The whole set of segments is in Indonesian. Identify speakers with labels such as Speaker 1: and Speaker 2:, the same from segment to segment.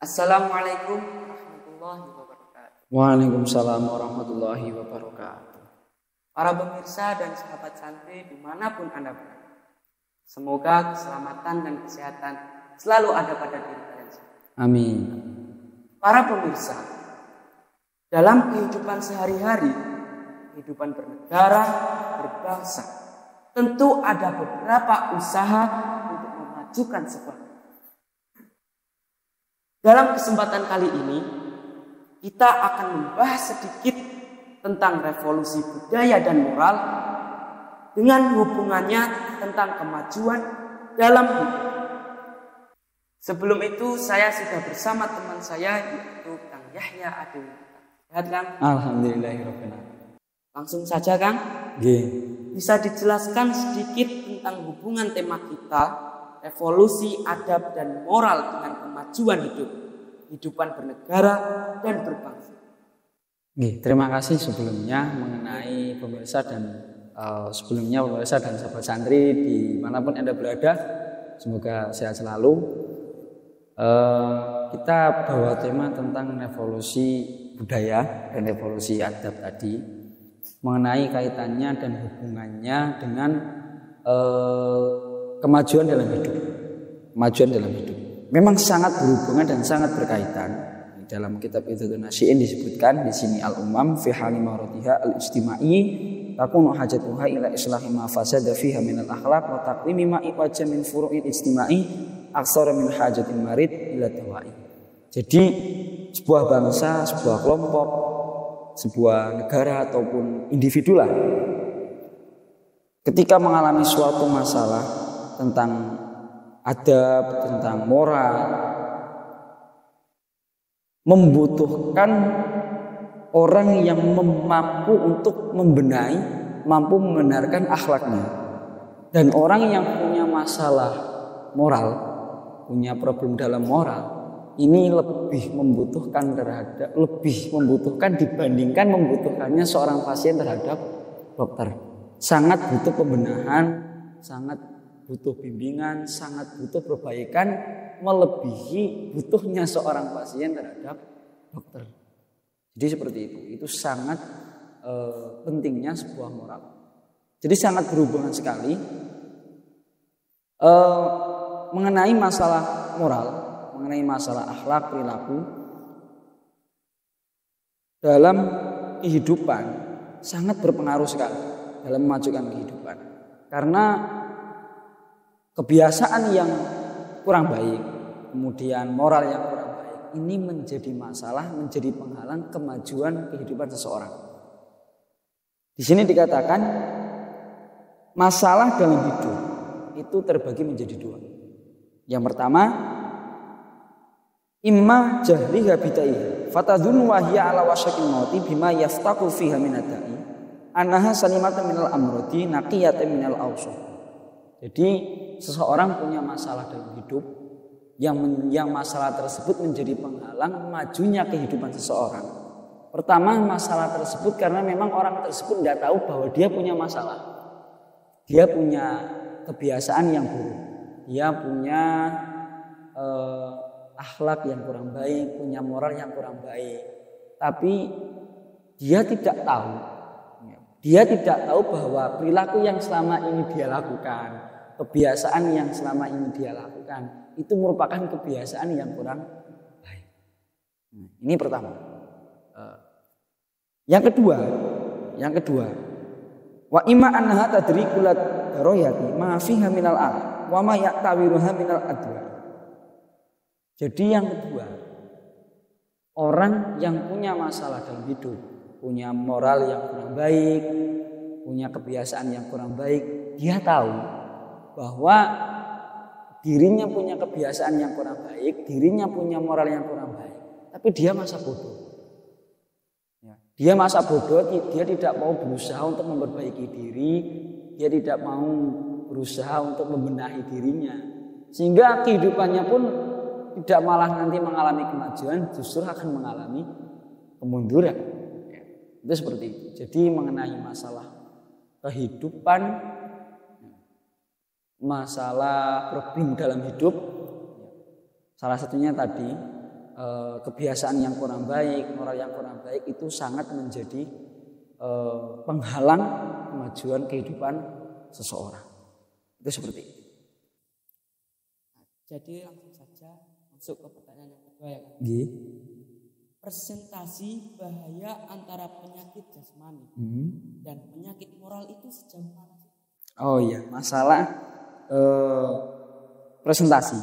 Speaker 1: Assalamualaikum warahmatullahi wabarakatuh.
Speaker 2: Waalaikumsalam warahmatullahi wabarakatuh.
Speaker 1: Para pemirsa dan sahabat santri dimanapun Anda berada, semoga keselamatan dan kesehatan selalu ada pada diri kalian semua.
Speaker 2: Amin.
Speaker 1: Para pemirsa, dalam kehidupan sehari-hari, kehidupan bernegara, berbangsa, tentu ada beberapa usaha untuk memajukan sebuah. Dalam kesempatan kali ini, kita akan membahas sedikit tentang revolusi budaya dan moral dengan hubungannya tentang kemajuan dalam hidup. Sebelum itu, saya sudah bersama teman saya, yaitu Kang Yahya Adil. Sehat, Kang?
Speaker 2: Alhamdulillahirrahmanirrahim.
Speaker 1: Langsung saja, Kang. Bisa dijelaskan sedikit tentang hubungan tema kita, revolusi adab dan moral dengan kemajuan hidup, kehidupan bernegara dan berbangsa.
Speaker 2: Terima kasih sebelumnya mengenai pemirsa dan sahabat santri dimanapun Anda berada, semoga sehat selalu. Kita bawa tema tentang revolusi budaya dan revolusi adab tadi, mengenai kaitannya dan hubungannya dengan kemajuan dalam hidup. Memang sangat berhubungan dan sangat berkaitan. Dalam kitab Idhatun Nasihin disebutkan di sini al-umam fi hali maradiha al-ijtimai takunu hajatuha ila islahi ma fasada fiha min al-akhlaq wa taqwimi ma iwaja min furu'il ijtimai aksara min hajatin marid ila dawai. Jadi sebuah bangsa, sebuah kelompok, sebuah negara ataupun individu lah, ketika mengalami suatu masalah tentang adab, tentang moral, membutuhkan orang yang mampu untuk membenahi, mampu membenarkan akhlaknya. Dan orang yang punya masalah moral, punya problem dalam moral, ini lebih membutuhkan dibandingkan membutuhkannya seorang pasien terhadap dokter. Sangat butuh pembenahan, sangat butuh bimbingan, sangat butuh perbaikan, melebihi butuhnya seorang pasien terhadap dokter. Jadi seperti itu. Itu sangat pentingnya sebuah moral. Jadi sangat berhubungan sekali mengenai masalah moral, mengenai masalah akhlak, perilaku dalam kehidupan sangat berpengaruh sekali dalam memajukan kehidupan. Karena kebiasaan yang kurang baik, kemudian moral yang kurang baik, ini menjadi masalah, menjadi penghalang kemajuan kehidupan seseorang. Di sini dikatakan masalah dalam hidup itu terbagi menjadi dua. Yang pertama, imma jahliha bidaiha fatadhunnu wa hiya ala wasyakil mauti bima yaftaqu fiha min adai annaha salimatan minal amrodi naqiyatan minal awsaf. Jadi seseorang punya masalah dalam hidup yang masalah tersebut menjadi penghalang majunya kehidupan seseorang. Pertama, masalah tersebut karena memang orang tersebut tidak tahu bahwa dia punya masalah. Dia punya kebiasaan yang buruk. Dia punya akhlak yang kurang baik, punya moral yang kurang baik. Tapi dia tidak tahu. Dia tidak tahu bahwa perilaku yang selama ini dia lakukan, kebiasaan yang selama ini dia lakukan, itu merupakan kebiasaan yang kurang baik. Ini pertama. Yang kedua, wa imma annaha tadrikulat royati ma fiha minal al wa ma ya'tawiruha minal adwa. Jadi yang kedua, orang yang punya masalah dalam hidup, punya moral yang kurang baik, punya kebiasaan yang kurang baik, dia tahu bahwa dirinya punya kebiasaan yang kurang baik, dirinya punya moral yang kurang baik, tapi dia masa bodoh. Dia masa bodoh, dia tidak mau berusaha untuk memperbaiki diri, dia tidak mau berusaha untuk membenahi dirinya, sehingga kehidupannya pun tidak malah nanti mengalami kemajuan, justru akan mengalami kemunduran. Itu seperti itu. Jadi mengenai masalah kehidupan, masalah problem dalam hidup, salah satunya tadi kebiasaan yang kurang baik, moral yang kurang baik itu sangat menjadi penghalang kemajuan kehidupan seseorang. Itu seperti itu.
Speaker 1: Jadi langsung saja masuk ke pertanyaan yang kedua ya Kak. Presentasi bahaya antara penyakit jasmani dan penyakit moral itu sejauh mana?
Speaker 2: Oh iya, masalah presentasi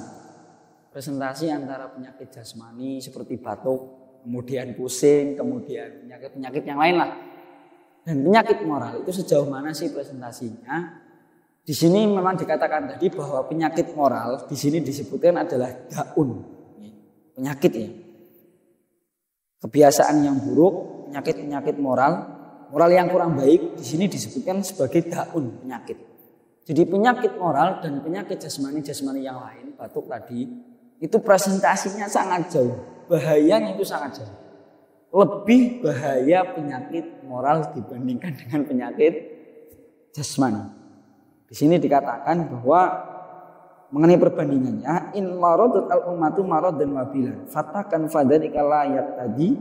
Speaker 2: antara penyakit jasmani seperti batuk, kemudian pusing, kemudian penyakit yang lain lah, dan penyakit moral itu sejauh mana sih presentasinya? Di sini memang dikatakan tadi bahwa penyakit moral di sini disebutkan adalah daun, penyakit ya. Kebiasaan yang buruk, penyakit moral yang kurang baik di sini disebutkan sebagai daun penyakit. Jadi penyakit moral dan penyakit jasmani yang lain, batuk tadi, itu presentasinya sangat jauh, bahayanya itu sangat jauh. Lebih bahaya penyakit moral dibandingkan dengan penyakit jasmani. Di sini dikatakan bahwa mengenai perbandingannya, in maradat al ummatu maradan wabilan fatakan fadzalika la yaqtadi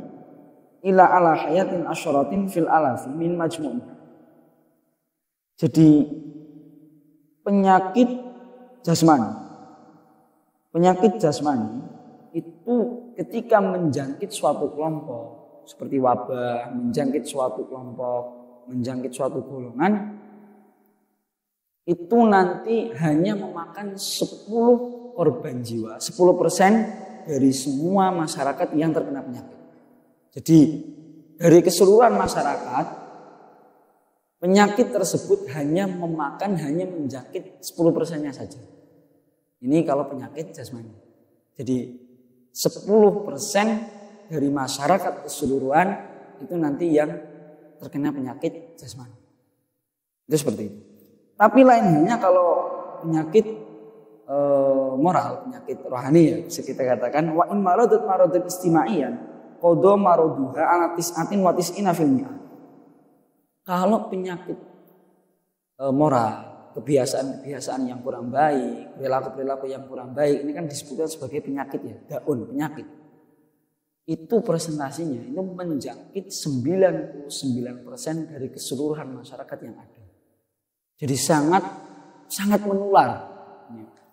Speaker 2: ila ala hayatin asyaratin fil alafi min majmu'. Jadi penyakit jasmani itu ketika menjangkit suatu kelompok seperti wabah, menjangkit suatu kelompok, menjangkit suatu golongan, itu nanti hanya memakan 10 korban jiwa, 10% dari semua masyarakat yang terkena penyakit. Jadi dari keseluruhan masyarakat, penyakit tersebut hanya menjangkit 10%-nya saja. Ini kalau penyakit jasmani. Jadi 10% dari masyarakat keseluruhan itu nanti yang terkena penyakit jasmani. Itu seperti itu. Tapi lain halnya kalau penyakit moral, penyakit rohani ya, bisa kita katakan wa in maradat istimaiyan qada maraduha ala tis'atin wa tis'ina fil mi'ah. Kalau penyakit moral, kebiasaan yang kurang baik, perilaku yang kurang baik, ini kan disebutkan sebagai penyakit ya, daun penyakit. Itu presentasinya itu menjangkit 99% dari keseluruhan masyarakat yang ada. Jadi sangat menular.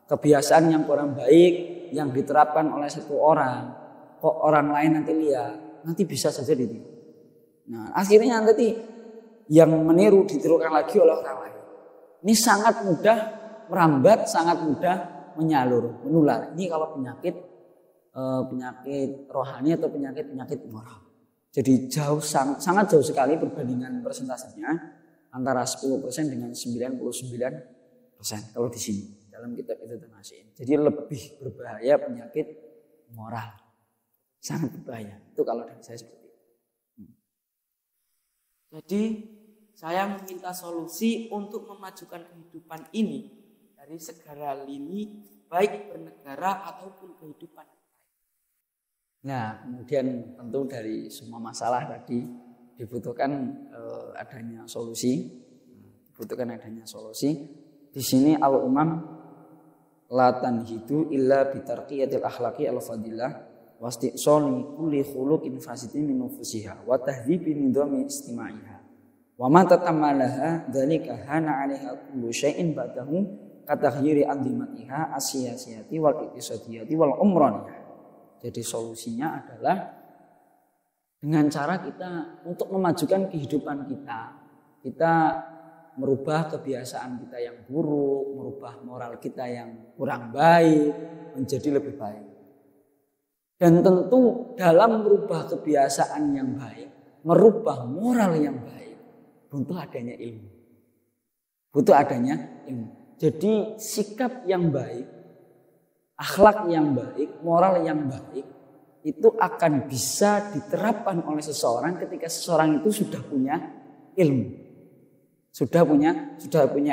Speaker 2: Kebiasaan yang kurang baik yang diterapkan oleh satu orang, kok orang lain nanti lihat, nanti bisa saja ditiru. Nah, akhirnya nanti yang meniru ditirukan lagi oleh orang lain. Ini sangat mudah merambat, sangat mudah menular. Ini kalau penyakit rohani atau penyakit moral. Jadi sangat jauh sekali perbandingan presentasinya antara 10% dengan 99% kalau di sini dalam kitab Idzatun-Nasihin. Jadi lebih berbahaya penyakit moral. Sangat berbahaya. Itu kalau dari saya seperti itu.
Speaker 1: Jadi saya meminta solusi untuk memajukan kehidupan ini dari segala lini, baik bernegara ataupun kehidupan.
Speaker 2: Nah, kemudian tentu dari semua masalah tadi dibutuhkan adanya solusi. Di sini al-umam la tanhidu illa bitarqiyatil akhlaqi al-fadilah wasti'sali kulli khuluqin fasidin min nufusiha wa tahdhibi nidami istima'iha. Wa ma tatamalaha dzalika hana 'alaiha kullu syai'in ba'dahu kataghyiri andimatiha asiyasiyati wal iqtisadiyati wal umraniyah. Jadi solusinya adalah dengan cara kita untuk memajukan kehidupan kita merubah kebiasaan kita yang buruk, merubah moral kita yang kurang baik menjadi lebih baik. Dan tentu dalam merubah kebiasaan yang baik, merubah moral yang baik, butuh adanya ilmu. Jadi sikap yang baik, akhlak yang baik, moral yang baik itu akan bisa diterapkan oleh seseorang ketika seseorang itu sudah punya ilmu. Sudah punya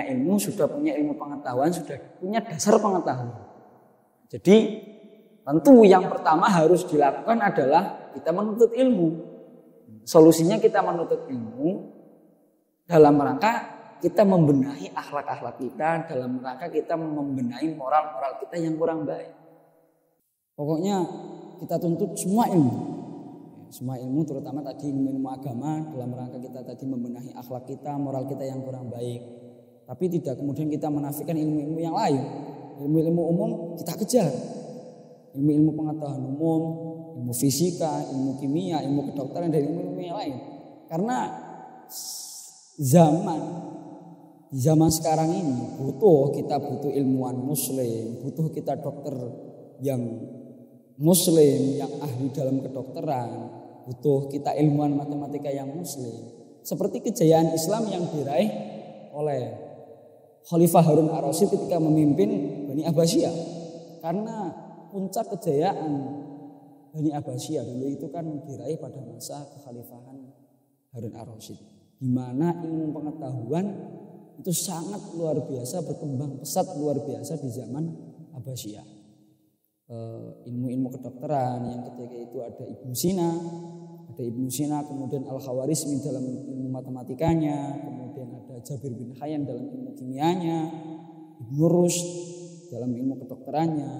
Speaker 2: ilmu, sudah punya ilmu pengetahuan, sudah punya dasar pengetahuan. Jadi tentu yang pertama harus dilakukan adalah kita menuntut ilmu. Solusinya kita menuntut ilmu dalam rangka kita membenahi akhlak-akhlak kita, dalam rangka kita membenahi moral-moral kita yang kurang baik. Pokoknya kita tuntut semua ilmu. Semua ilmu terutama tadi ilmu agama dalam rangka kita tadi membenahi akhlak kita, moral kita yang kurang baik. Tapi tidak kemudian kita menafikan ilmu-ilmu yang lain. Ilmu-ilmu umum kita kejar. Ilmu-ilmu pengetahuan umum, ilmu fisika, ilmu kimia, ilmu kedokteran dan ilmu-ilmu yang lain. Karena di zaman sekarang ini kita butuh ilmuwan muslim, butuh kita dokter yang muslim, yang ahli dalam kedokteran, butuh kita ilmuwan matematika yang muslim. Seperti kejayaan Islam yang diraih oleh Khalifah Harun ar-Rasyid ketika memimpin Bani Abbasiyah. Karena puncak kejayaan Bani Abbasiyah dulu itu kan diraih pada masa kekhalifahan Harun ar-Rasyid, di mana ilmu pengetahuan itu sangat luar biasa, berkembang pesat luar biasa di zaman Abbasiyah. Ilmu-ilmu kedokteran yang ketika itu ada Ibnu Sina, kemudian Al-Khawarizmi dalam ilmu matematikanya, kemudian ada Jabir bin Hayyan dalam ilmu kimianya, Ibnu Rushd dalam ilmu kedokterannya,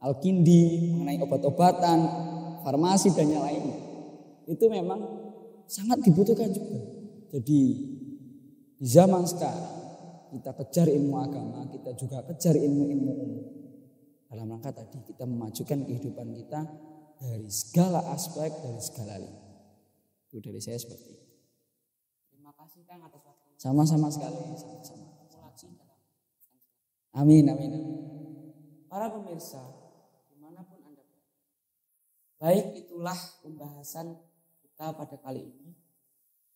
Speaker 2: Al-Kindi mengenai obat-obatan, farmasi dan yang lainnya. Itu memang sangat dibutuhkan juga. Jadi di zaman sekarang kita kejar ilmu agama, kita juga kejar ilmu-ilmu umum. Dalam rangka tadi kita memajukan kehidupan kita dari segala aspek, dari segala lini. Itu dari saya seperti itu.
Speaker 1: Terima kasih Kang atas waktu.
Speaker 2: Sama-sama sekali, sama-sama. Amin.
Speaker 1: Para pemirsa, dimanapun Anda berada. Baik, itulah pembahasan kita pada kali ini.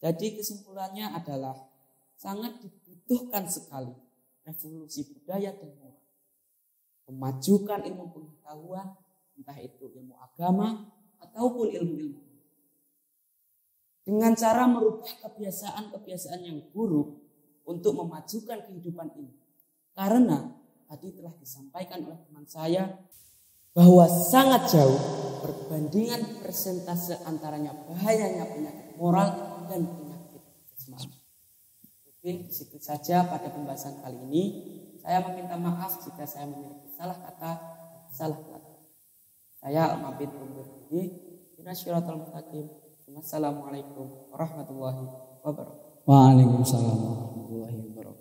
Speaker 1: Jadi kesimpulannya adalah sangat dibutuhkan sekali revolusi budaya dan moral. Memajukan ilmu pengetahuan, entah itu ilmu agama ataupun ilmu-ilmu. Dengan cara merubah kebiasaan-kebiasaan yang buruk untuk memajukan kehidupan ini. Karena tadi telah disampaikan oleh teman saya bahwa sangat jauh perbandingan persentase antaranya bahayanya penyakit moral dan penyakit jasmani. Mungkin di situ saja pada pembahasan kali ini. Saya meminta maaf jika saya memiliki salah kata, salah kata. Saya Mabit undur diri. Shiratal mustaqim. Wassalamualaikum warahmatullahi wabarakatuh.
Speaker 2: Waalaikumsalam warahmatullahi wabarakatuh.